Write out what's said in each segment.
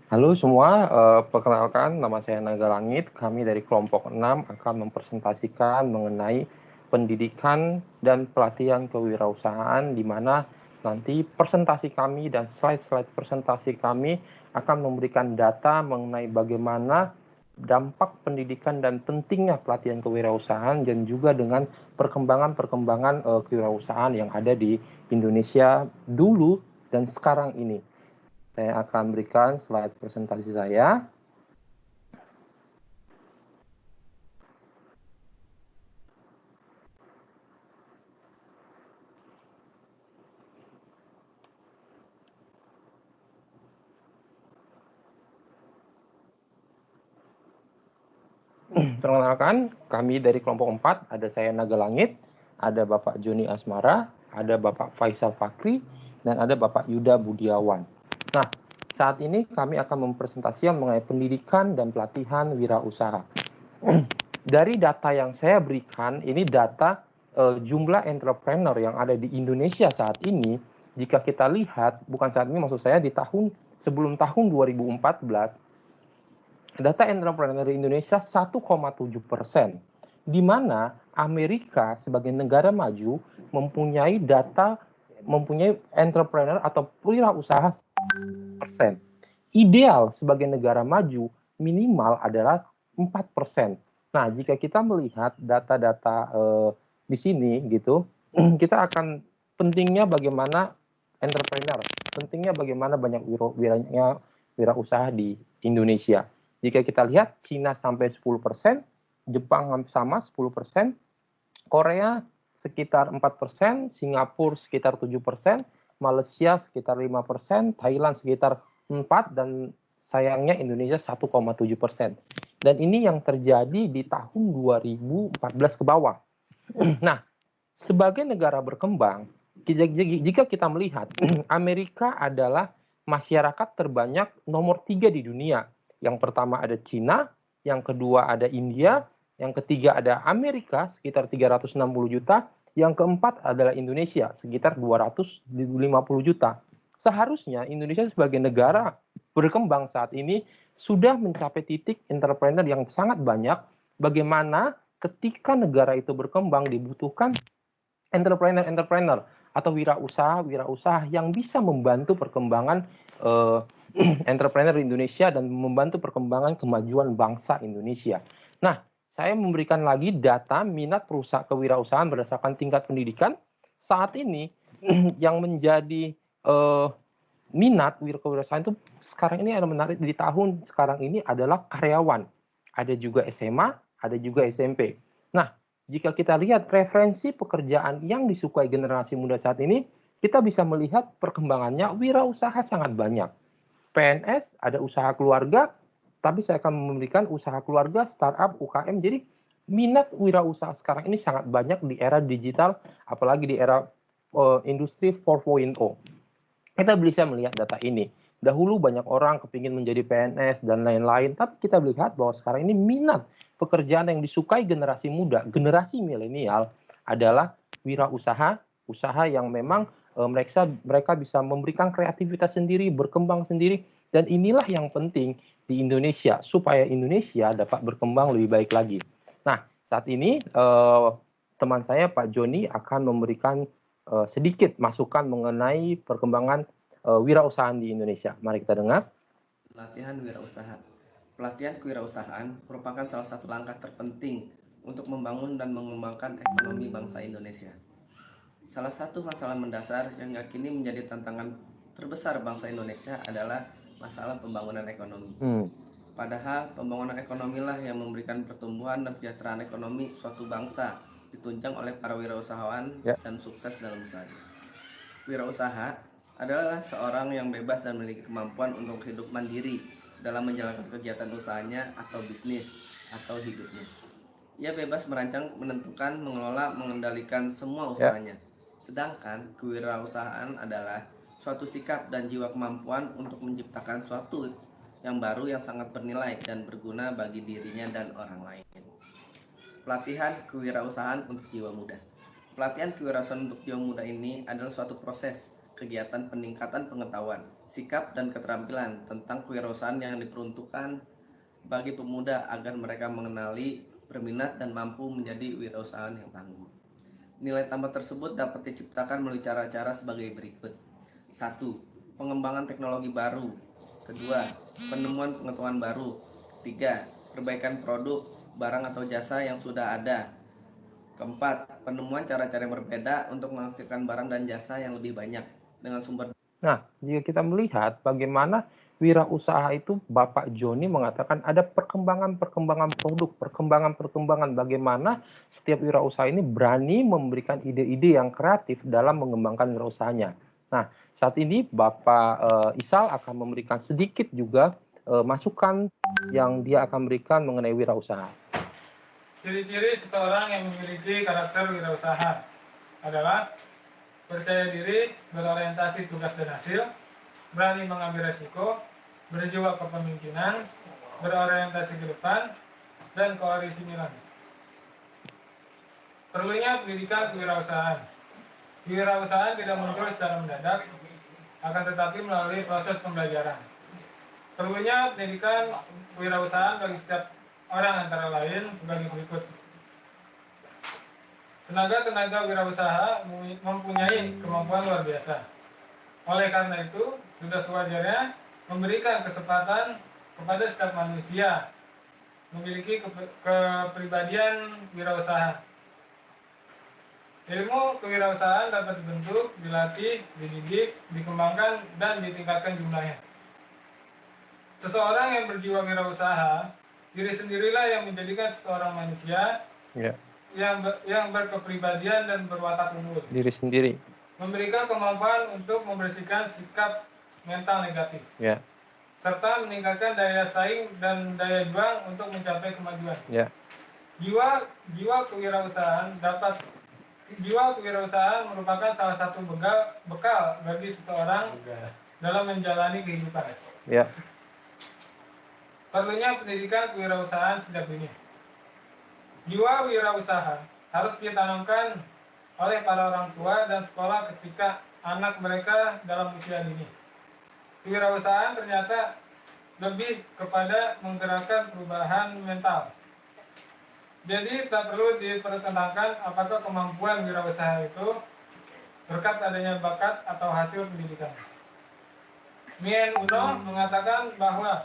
Halo semua, perkenalkan nama saya Naga Langit. Kami dari kelompok 6 akan mempresentasikan mengenai pendidikan dan pelatihan kewirausahaan, di mana nanti presentasi kami dan slide-slide presentasi kami akan memberikan data mengenai bagaimana dampak pendidikan dan pentingnya pelatihan kewirausahaan, dan juga dengan perkembangan kewirausahaan yang ada di Indonesia dulu dan sekarang ini. Saya akan berikan slide presentasi saya. Perkenalkan, kami dari kelompok 4, ada saya Naga Langit, ada Bapak Joni Asmara, ada Bapak Faisal Fakri, dan ada Bapak Yuda Budiawan. Nah, saat ini kami akan mempresentasikan mengenai pendidikan dan pelatihan wirausaha. Dari data yang saya berikan, ini data jumlah entrepreneur yang ada di Indonesia saat ini. Jika kita lihat, bukan saat ini, maksud saya di sebelum tahun 2014, data entrepreneur di Indonesia 1,7%, di mana Amerika sebagai negara maju mempunyai entrepreneur atau wirausaha 1%. Ideal sebagai negara maju minimal adalah 4%. Nah, jika kita melihat data-data di sini gitu, kita akan pentingnya bagaimana entrepreneur, pentingnya bagaimana banyak wirausaha di Indonesia. Jika kita lihat, Cina sampai 10%, Jepang sama 10%, Korea sekitar 4%, Singapura sekitar 7%, Malaysia sekitar 5%, Thailand sekitar 4%, dan sayangnya Indonesia 1,7%. Dan ini yang terjadi di tahun 2014 ke bawah. Nah, sebagai negara berkembang, jika kita melihat, Amerika adalah masyarakat terbanyak nomor 3 di dunia. Yang pertama ada Cina, yang kedua ada India, yang ketiga ada Amerika sekitar 360 juta, yang keempat adalah Indonesia sekitar 250 juta. Seharusnya Indonesia sebagai negara berkembang saat ini sudah mencapai titik entrepreneur yang sangat banyak. Bagaimana ketika negara itu berkembang dibutuhkan entrepreneur atau wirausaha yang bisa membantu perkembangan entrepreneur di Indonesia dan membantu perkembangan kemajuan bangsa Indonesia. Nah, saya memberikan lagi data minat perusahaan kewirausahaan berdasarkan tingkat pendidikan. Saat ini yang menjadi minat kewirausahaan itu sekarang ini ada menarik, di tahun sekarang ini adalah karyawan. Ada juga SMA, ada juga SMP. Nah, jika kita lihat referensi pekerjaan yang disukai generasi muda saat ini, kita bisa melihat perkembangannya wirausaha sangat banyak. PNS, ada usaha keluarga, tapi saya akan memberikan usaha keluarga, startup, UKM. Jadi minat wirausaha sekarang ini sangat banyak di era digital, apalagi di era industri 4.0. Kita bisa melihat data ini. Dahulu banyak orang kepingin menjadi PNS dan lain-lain, tapi kita melihat bahwa sekarang ini minat pekerjaan yang disukai generasi muda, generasi milenial adalah wirausaha, usaha yang memang mereka bisa memberikan kreativitas sendiri, berkembang sendiri, dan inilah yang penting di Indonesia supaya Indonesia dapat berkembang lebih baik lagi. Nah, saat ini teman saya Pak Joni akan memberikan sedikit masukan mengenai perkembangan wirausahaan di Indonesia. Mari kita dengar. Pelatihan wirausaha. Pelatihan kewirausahaan merupakan salah satu langkah terpenting untuk membangun dan mengembangkan ekonomi bangsa Indonesia. Salah satu masalah mendasar yang kini menjadi tantangan terbesar bangsa Indonesia adalah masalah pembangunan ekonomi. Padahal pembangunan ekonomi lah yang memberikan pertumbuhan dan kesejahteraan ekonomi suatu bangsa, ditunjang oleh para wirausahawan dan sukses dalam usahanya. Wirausaha adalah seorang yang bebas dan memiliki kemampuan untuk hidup mandiri dalam menjalankan kegiatan usahanya atau bisnis atau hidupnya. Ia bebas merancang, menentukan, mengelola, mengendalikan semua usahanya. Sedangkan kewirausahaan adalah suatu sikap dan jiwa kemampuan untuk menciptakan suatu yang baru yang sangat bernilai dan berguna bagi dirinya dan orang lain. Pelatihan kewirausahaan untuk jiwa muda. Pelatihan kewirausahaan untuk jiwa muda ini adalah suatu proses kegiatan peningkatan pengetahuan, sikap dan keterampilan tentang kewirausahaan yang diperuntukkan bagi pemuda agar mereka mengenali, berminat dan mampu menjadi wirausahawan yang tangguh. Nilai tambah tersebut dapat diciptakan melalui cara-cara sebagai berikut. 1. Pengembangan teknologi baru. 2. Penemuan pengetahuan baru. 3. Perbaikan produk, barang atau jasa yang sudah ada. 4. Penemuan cara-cara yang berbeda untuk menghasilkan barang dan jasa yang lebih banyak dengan sumber. Nah, jika kita melihat bagaimana wirausaha itu, Bapak Joni mengatakan ada perkembangan produk, perkembangan bagaimana setiap wirausaha ini berani memberikan ide-ide yang kreatif dalam mengembangkan wirausahanya. Nah, saat ini Bapak Isal akan memberikan sedikit juga masukan yang dia akan berikan mengenai wirausaha. Ciri-ciri seseorang yang memiliki karakter wirausaha adalah percaya diri, berorientasi tugas dan hasil, berani mengambil resiko, berjiwa kepemimpinan, berorientasi ke depan, dan koordinasi. Perlunya pendidikan kewirausahaan. Kewirausahaan tidak muncul secara mendadak, akan tetapi melalui proses pembelajaran. Perlunya pendidikan kewirausahaan bagi setiap orang antara lain sebagai berikut. Tenaga-tenaga wirausaha mempunyai kemampuan luar biasa. Oleh karena itu, sudah sewajarnya memberikan kesempatan kepada setiap manusia memiliki kepribadian wirausaha. Ilmu kewirausahaan dapat dibentuk, dilatih, dididik, dikembangkan, dan ditingkatkan jumlahnya. Seseorang yang berjiwa wirausaha, diri sendirilah yang menjadikan seseorang manusia yang berkepribadian dan berwatak unggul. Diri sendiri. Memberikan kemampuan untuk membersihkan sikap mental negatif. Serta meningkatkan daya saing dan daya juang untuk mencapai kemajuan. Jiwa kewirausahaan merupakan salah satu bekal bagi seseorang dalam menjalani kehidupan. Perlunya pendidikan kewirausahaan sejak dini. Jiwa wirausaha harus ditanamkan oleh para orang tua dan sekolah ketika anak mereka dalam usia dini. Kewirausahaan ternyata lebih kepada menggerakkan perubahan mental. Jadi tak perlu dipertentangkan apakah kemampuan wirausaha itu berkat adanya bakat atau hasil pendidikan. Mien Uno mengatakan bahwa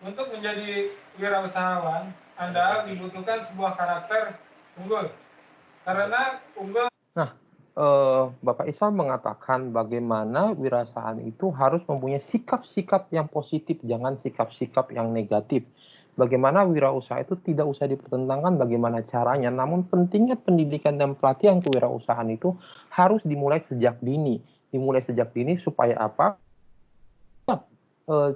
untuk menjadi wirausahawan, Anda dibutuhkan sebuah karakter unggul. Karena unggul. Nah, Bapak Isal mengatakan bagaimana wirausahaan itu harus mempunyai sikap-sikap yang positif, jangan sikap-sikap yang negatif. Bagaimana wirausaha itu tidak usah dipertentangkan bagaimana caranya, namun pentingnya pendidikan dan pelatihan kewirausahaan itu harus dimulai sejak dini. Dimulai sejak dini supaya apa?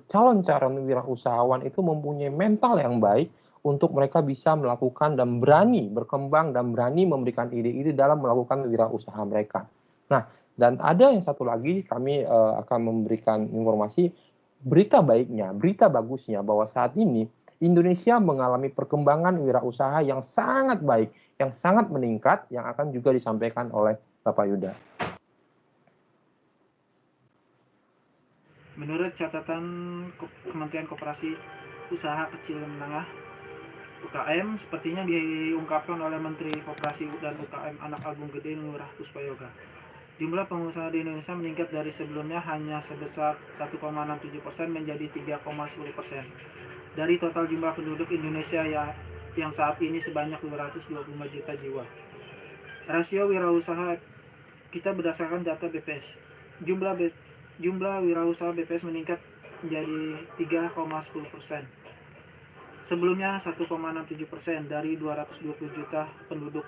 Calon-calon wirausahawan itu mempunyai mental yang baik untuk mereka bisa melakukan dan berani berkembang dan berani memberikan ide-ide dalam melakukan wirausaha mereka. Nah, dan ada yang satu lagi, kami akan memberikan informasi berita baiknya, berita bagusnya bahwa saat ini Indonesia mengalami perkembangan wirausaha yang sangat baik, yang sangat meningkat, yang akan juga disampaikan oleh Bapak Yuda. Menurut catatan Kementerian Koperasi Usaha Kecil dan Menengah UKM, sepertinya diungkapkan oleh Menteri Koperasi dan UKM Anak Agung Gede Ngurah Puspayoga. Jumlah pengusaha di Indonesia meningkat dari sebelumnya hanya sebesar 1,67% menjadi 3,10%. Dari total jumlah penduduk Indonesia yang saat ini sebanyak 225 juta jiwa. Rasio wirausaha kita berdasarkan data BPS. Jumlah wirausaha BPS meningkat menjadi 3,10%. Sebelumnya 1,67% dari 220 juta penduduk.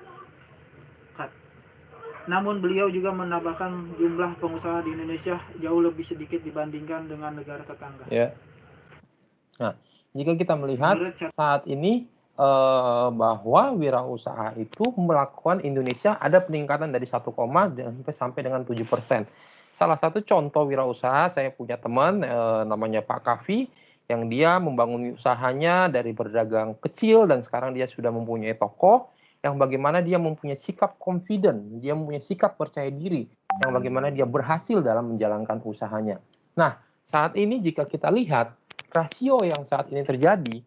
Namun beliau juga menambahkan jumlah pengusaha di Indonesia jauh lebih sedikit dibandingkan dengan negara tetangga. Nah, jika kita melihat saat ini bahwa wirausaha itu melakukan Indonesia ada peningkatan dari 1, sampai dengan 7%. Salah satu contoh wirausaha, saya punya teman namanya Pak Kavi, yang dia membangun usahanya dari berdagang kecil dan sekarang dia sudah mempunyai toko, yang bagaimana dia mempunyai sikap confident, dia mempunyai sikap percaya diri yang bagaimana dia berhasil dalam menjalankan usahanya. Nah, saat ini jika kita lihat rasio yang saat ini terjadi,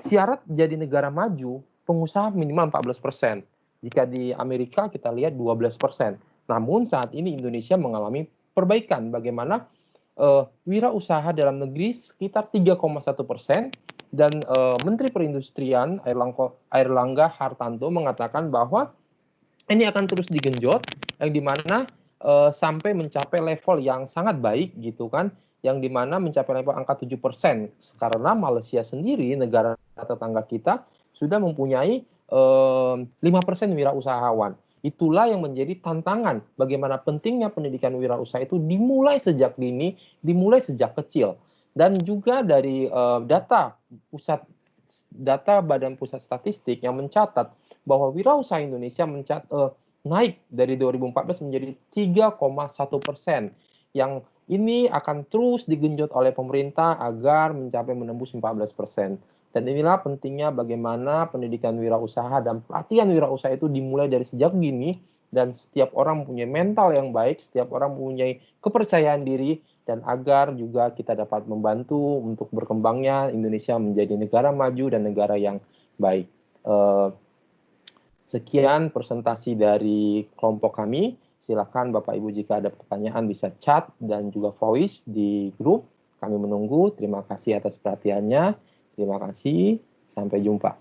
syarat jadi negara maju, pengusaha minimal 14%. Jika di Amerika kita lihat 12%. Namun saat ini Indonesia mengalami perbaikan, bagaimana wirausaha dalam negeri sekitar 3,1%, dan Menteri Perindustrian Airlangga Hartarto mengatakan bahwa ini akan terus digenjot, yang dimana sampai mencapai level yang sangat baik gitu kan, yang dimana mencapai level angka 7%, karena Malaysia sendiri, negara tetangga kita, sudah mempunyai 5% wirausahawan. Itulah yang menjadi tantangan bagaimana pentingnya pendidikan wirausaha itu dimulai sejak dini, dimulai sejak kecil. Dan juga dari data Badan Pusat Statistik yang mencatat bahwa wirausaha Indonesia naik dari 2014 menjadi 3,1%, yang ini akan terus digenjot oleh pemerintah agar mencapai menembus 14%. Dan inilah pentingnya bagaimana pendidikan wirausaha dan pelatihan wirausaha itu dimulai dari sejak dini, dan setiap orang mempunyai mental yang baik, setiap orang mempunyai kepercayaan diri, dan agar juga kita dapat membantu untuk berkembangnya Indonesia menjadi negara maju dan negara yang baik. Sekian presentasi dari kelompok kami. Silakan Bapak Ibu jika ada pertanyaan bisa chat dan juga voice di grup. Kami menunggu. Terima kasih atas perhatiannya. Terima kasih. Sampai jumpa.